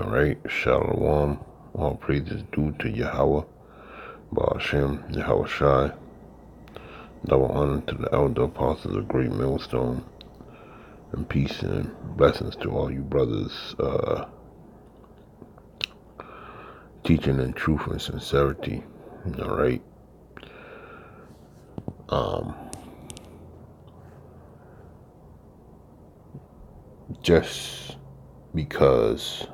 All right, Shalom. All praises due to Yahweh, Baal Shem, Yahweh Shai. Double honor to the elder apostles of Great Millstone, and peace and blessings to all you brothers, teaching in truth and sincerity. All right. Just because,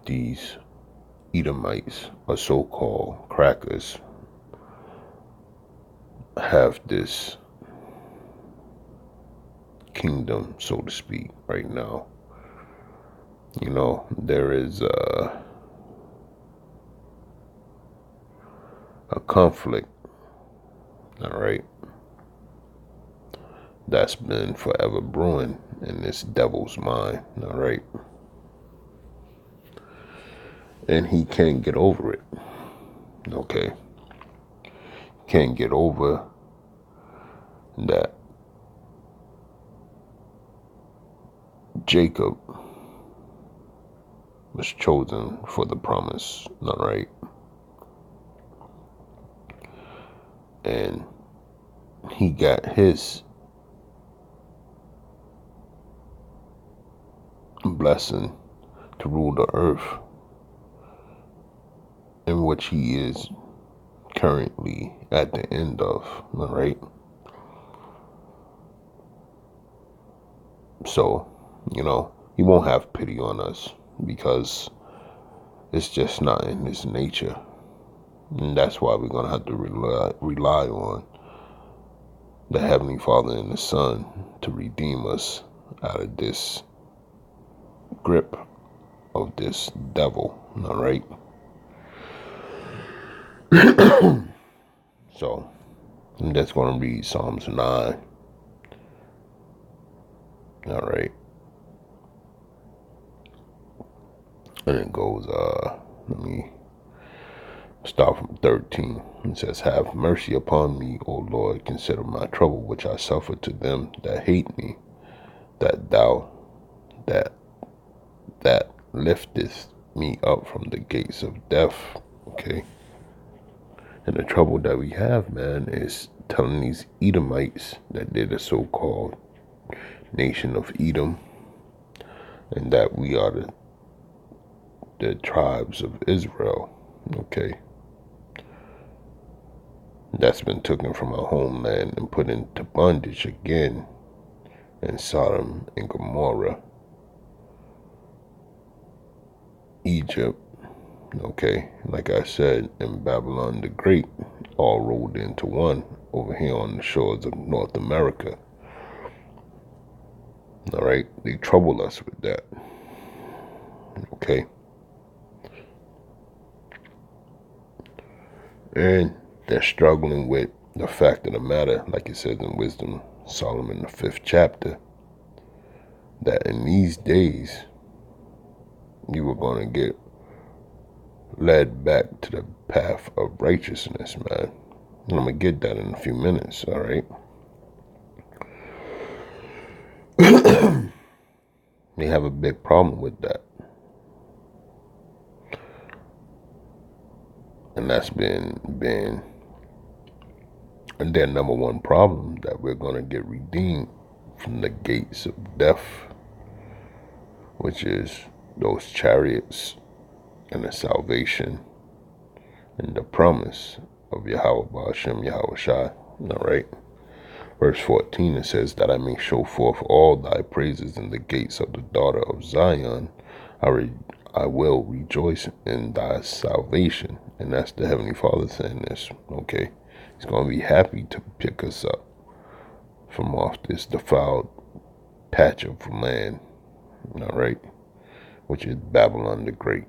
these Edomites, or so-called crackers, have this kingdom, so to speak, right now. There is a conflict, all right, that's been forever brewing in this devil's mind, all right? And he can't get over it, okay? Can't get over that Jacob was chosen for the promise, all right? And he got his blessing to rule the earth, in which he is currently at the end of, all right? So, he won't have pity on us because it's just not in his nature. And that's why we're going to have to rely on the Heavenly Father and the Son to redeem us out of this grip of this devil, all right? So, I'm just going to read Psalms 9, all right? And it goes, let me start from 13. It says, "Have mercy upon me, O Lord, consider my trouble which I suffer to them that hate me, that thou that lifteth me up from the gates of death." Okay. And the trouble that we have, man, is telling these Edomites that they're the so-called nation of Edom, and that we are the tribes of Israel, okay? That's been taken from our homeland and put into bondage again in Sodom and Gomorrah, Egypt, okay? Like I said, in Babylon the Great, all rolled into one over here on the shores of North America. All right, they trouble us with that, okay? And they're struggling with the fact of the matter, like it says in Wisdom, Solomon, the 5th chapter, that in these days, you were going to get led back to the path of righteousness, man. And I'm going to get that in a few minutes, all right? They have a big problem with that. And that's been their number one problem, that we're going to get redeemed from the gates of death, which is those chariots and the salvation and the promise of Yahweh Baal Shem Yahweh Shai, all right? Verse 14, it says, "That I may show forth all thy praises in the gates of the daughter of Zion. I will rejoice in thy salvation." And that's the Heavenly Father saying this, okay? He's going to be happy to pick us up from off this defiled patch of land, all right? Which is Babylon the Great.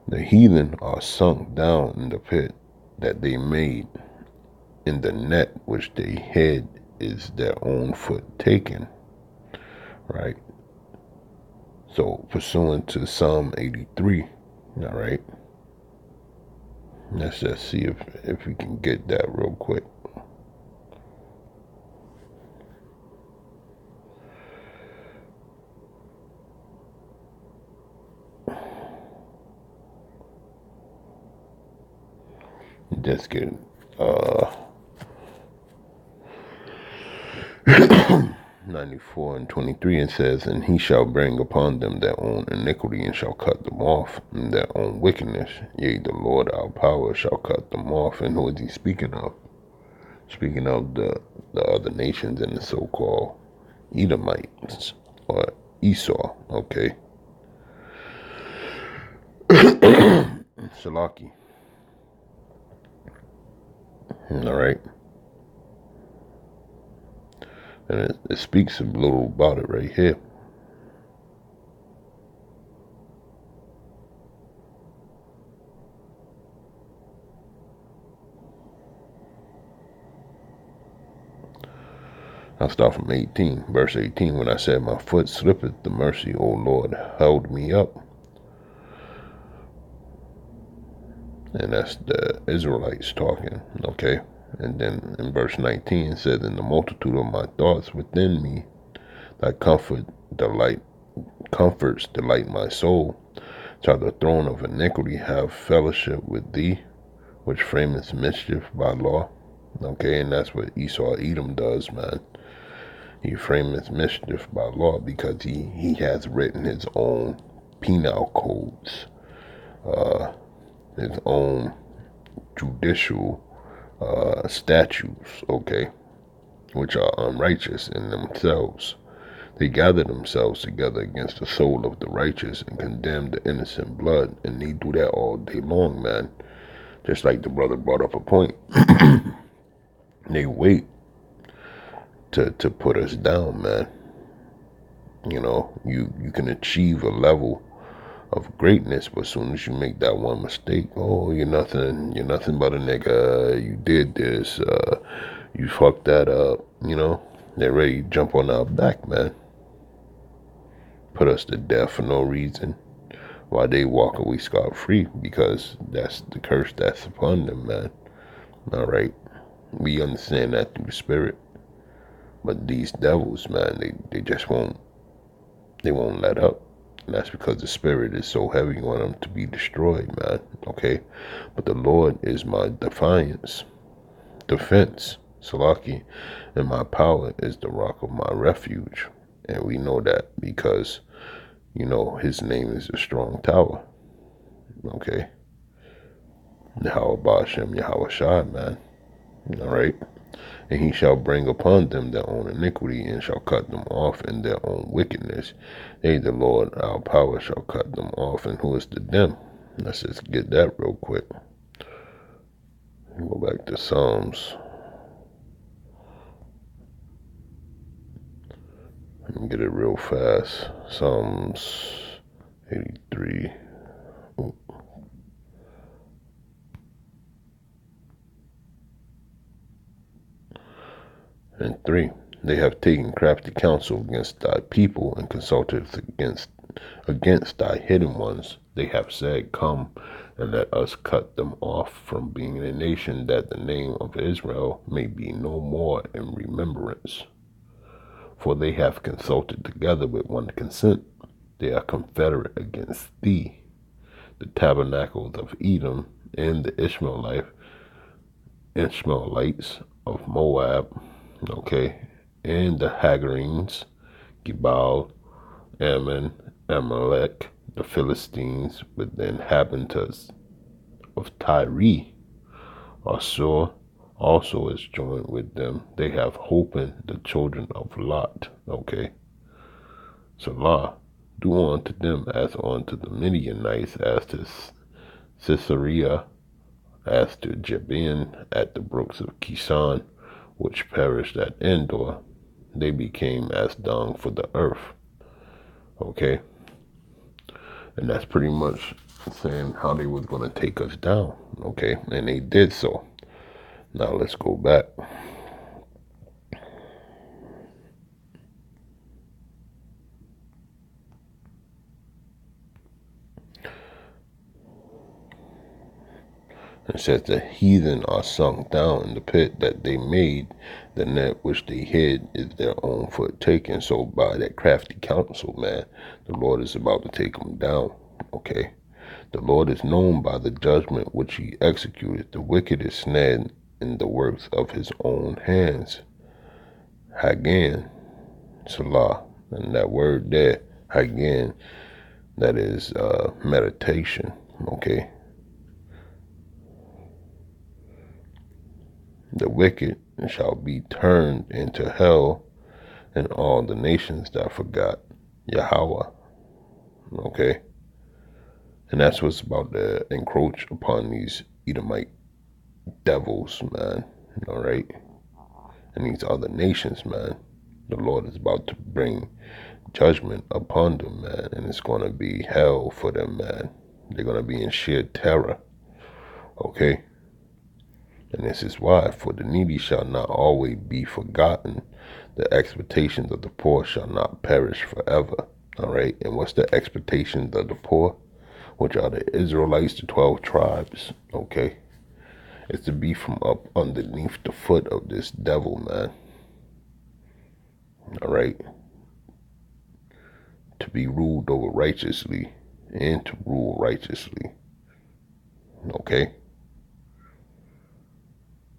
The heathen are sunk down in the pit that they made, in the net which they hid is their own foot taken, right? So, pursuant to Psalm 83, all right? Let's just see if we can get that real quick. just get 94 and 23, it says, and he shall bring upon them their own iniquity, and shall cut them off in their own wickedness. Yea, the Lord our power shall cut them off. And who is he speaking of? Speaking of the other nations and the so-called Edomites or Esau, okay? Shalaki. All right. And it speaks a little about it right here. I'll start from 18, verse 18. When I said, my foot slippeth, the mercy, O Lord, held me up. And that's the Israelites talking, okay? And then in verse 19, it says, in the multitude of my thoughts within me, thy comforts delight my soul. Shall the throne of iniquity have fellowship with thee, which frameth mischief by law? Okay, and that's what Esau Edom does, man. He frameth mischief by law because he has written his own penal codes, his own judicial statutes, okay, which are unrighteous in themselves. They gather themselves together against the soul of the righteous and condemn the innocent blood, and they do that all day long, man. Just like the brother brought up a point. They wait to put us down, man. You know, you can achieve a level of greatness, but as soon as you make that one mistake, oh, you're nothing but a nigga, you did this, you fucked that up, you know, they're ready to jump on our back, man. Put us to death for no reason, while they walk away scot-free, because that's the curse that's upon them, man. All right, we understand that through the spirit, but these devils, man, they just won't let up. And that's because the spirit is so heavy on them to be destroyed, man. Okay? But the Lord is my defense, Salaki, and my power is the rock of my refuge. And we know that because, you know, his name is a strong tower. Okay? Yahweh Bashem, Yahweh Shai, man. All right? And he shall bring upon them their own iniquity, and shall cut them off in their own wickedness. They, the Lord, our power, shall cut them off. And who is the them? Let's just get that real quick. Go back to Psalms. Let me get it real fast. Psalms 83. Ooh. And 3, they have taken crafty counsel against thy people, and consulted against thy hidden ones. They have said, come and let us cut them off from being a nation, that the name of Israel may be no more in remembrance. For they have consulted together with one consent. They are confederate against thee, the tabernacles of Edom, and the Ishmaelites of Moab, okay, and the Hagarenes, Gebal, Ammon, Amalek, the Philistines, with the inhabitants of Tyre. Assur also is joined with them. They have holpen the children of Lot, okay. Salah, do unto them as unto the Midianites, as to Sisera, as to Jabin at the brooks of Kishon, which perished at Endor. They became as dung for the earth. Okay? And that's pretty much saying how they was going to take us down. Okay? And they did so. Now let's go back. It says the heathen are sunk down in the pit that they made. The net which they hid is their own foot taken. So by that crafty counsel, man, the Lord is about to take them down. Okay? The Lord is known by the judgment which he executed. The wicked is snared in the works of his own hands. Hagan, Salah. And that word there, Hagan, that is meditation. Okay. The wicked shall be turned into hell, and all the nations that forgot Yahweh. Okay. And that's what's about to encroach upon these Edomite devils, man. All right. And these other nations, man. The Lord is about to bring judgment upon them, man. And it's going to be hell for them, man. They're going to be in sheer terror. Okay. And this is why, for the needy shall not always be forgotten. The expectations of the poor shall not perish forever. All right. And what's the expectations of the poor? Which are the Israelites, the 12 tribes. Okay. It's to be from up underneath the foot of this devil, man. All right. To be ruled over righteously and to rule righteously. Okay.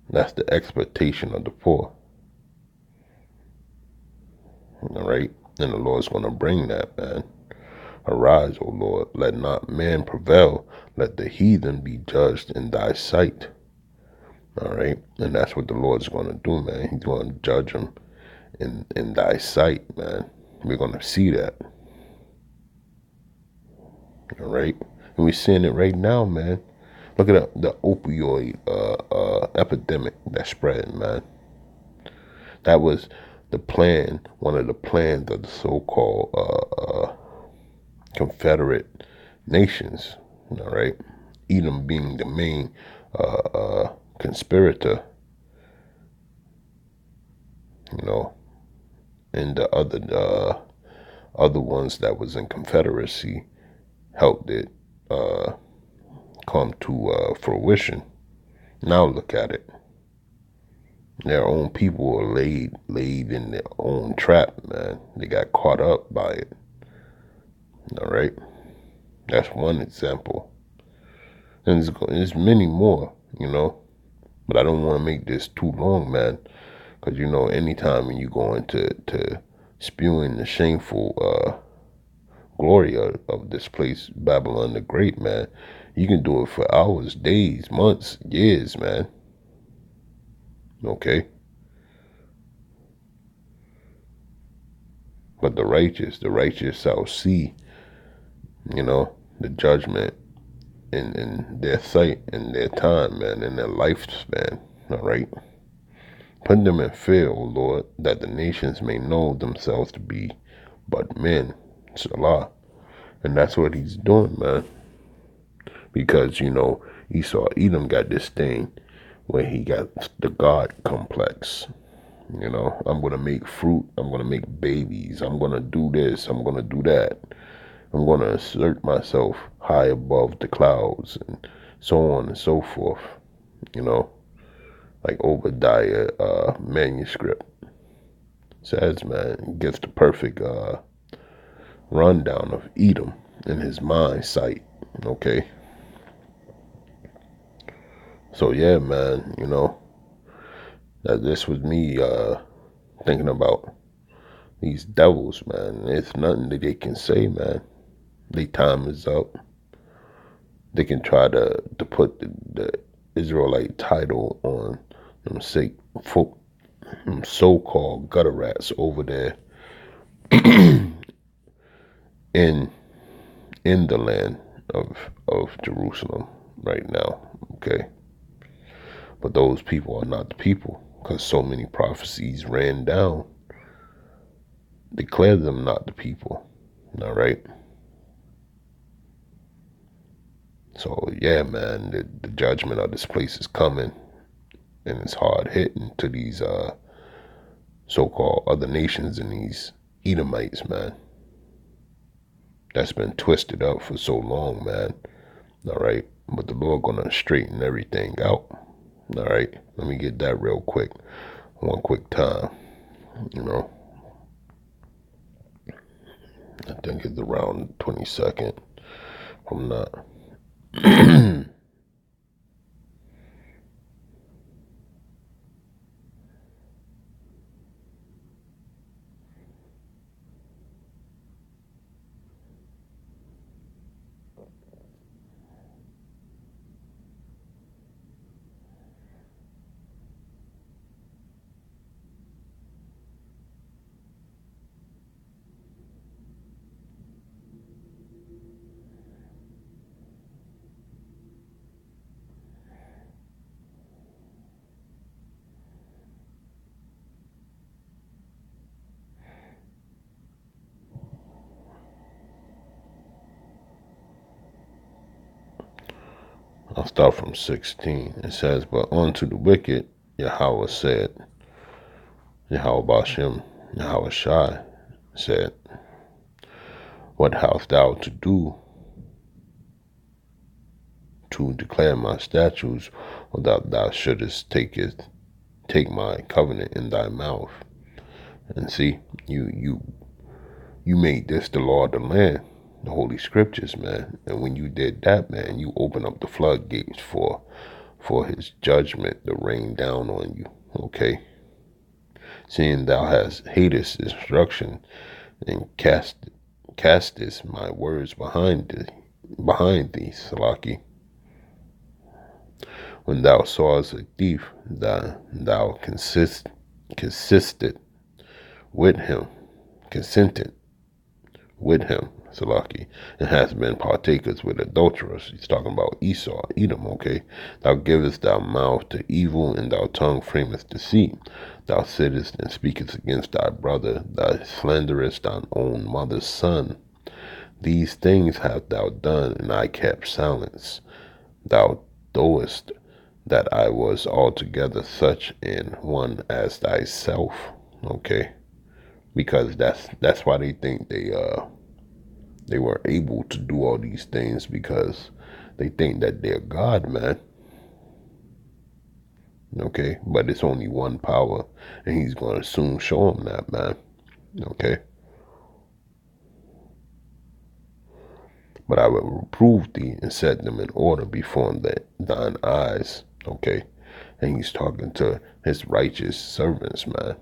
That's the expectation of the poor. All right. And the Lord's going to bring that, man. Arise, O Lord, let not man prevail. Let the heathen be judged in thy sight. All right. And that's what the Lord's going to do, man. He's going to judge them in thy sight, man. We're going to see that. All right. And we're seeing it right now, man. Look at the opioid epidemic that's spreading, man. That was the plan, one of the plans of the so-called Confederate nations, all right? Edom being the main conspirator, you know, and the other ones that was in Confederacy helped it come to fruition. Now look at it. Their own people are laid in their own trap, man. They got caught up by it. All right. That's one example. And there's many more, you know. But I don't want to make this too long, man. Because, you know, anytime when you go into spewing the shameful glory of this place, Babylon the Great, man, you can do it for hours, days, months, years, man. Okay. But the righteous shall see, you know, the judgment in their sight, in their time, man, in their lifespan. All right. Put them in fear, O Lord, that the nations may know themselves to be but men. Salah. And that's what he's doing, man. Because, you know, Esau, Edom got this thing where he got the God complex. You know, I'm going to make fruit. I'm going to make babies. I'm going to do this. I'm going to do that. I'm going to assert myself high above the clouds and so on and so forth. You know, like Obadiah manuscript says, man, he gets the perfect rundown of Edom in his mind sight. Okay. So yeah, man, you know, that this was me thinking about these devils, man. There's nothing that they can say, man. Their time is up. They can try to put the Israelite title on them so-called gutter rats over there in the land of Jerusalem right now. Okay. But those people are not the people, because so many prophecies ran down, declared them not the people. All right. So yeah, man, the judgment of this place is coming, and it's hard hitting to these so-called other nations and these Edomites, man. That's been twisted up for so long, man. All right. But the Lord gonna straighten everything out. All right. Let me get that real quick. One quick time. You know. I think it's around 22nd. I'm not. I'll start from 16. It says, but unto the wicked, Yahweh said, Yahweh Bashem, Yahweh Shai said, what hast thou to do to declare my statutes, or that thou shouldest take my covenant in thy mouth? And see, you made this the law of the land, the holy scriptures, man. And when you did that, man, you open up the floodgates for his judgment to rain down on you. Okay, seeing thou hast hatest instruction and castest my words behind thee, Salaki. When thou sawest a thief, thou consisted with him, consented with him, Salaki, and has been partakers with adulterers. He's talking about Esau, Edom, okay? Thou givest thy mouth to evil, and thy tongue frameth deceit. Thou sittest and speakest against thy brother, thou slanderest thine own mother's son. These things hast thou done, and I kept silence. Thou knowest that I was altogether such an one as thyself, okay? Because that's why they think they were able to do all these things, because they think that they're God, man. Okay, but it's only one power, and he's going to soon show them that, man. Okay, but I will reprove thee and set them in order before thine eyes. Okay, and he's talking to his righteous servants, man,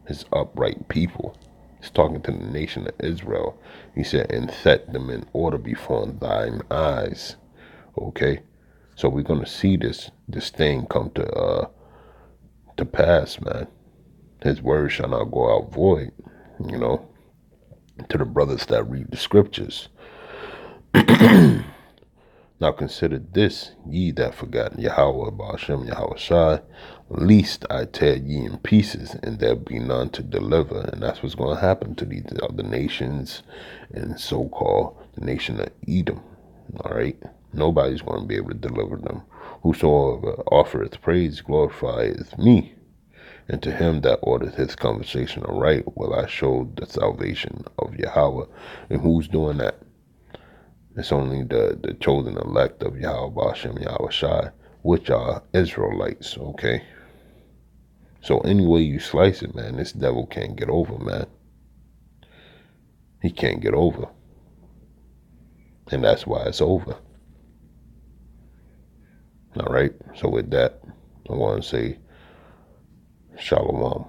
his upright people. He's talking to the nation of Israel. He said, and set them in order before thine eyes. Okay, so we're gonna see this thing come to pass, man. His word shall not go out void. You know, to the brothers that read the scriptures. Now consider this, ye that forgot Yahweh, Bashem, Yahweh Shai, least I tear ye in pieces, and there be none to deliver. And that's what's going to happen to these other nations, and so-called the nation of Edom. All right, nobody's going to be able to deliver them. Whosoever offereth praise glorifieth me, and to him that ordereth his conversation aright will I show the salvation of Yahweh. And who's doing that? It's only the chosen elect of Yahweh Bashem, Yahweh Shai, which are Israelites, okay? So any way you slice it, man, this devil can't get over, man. He can't get over. And that's why it's over. All right? So with that, I want to say Shalom.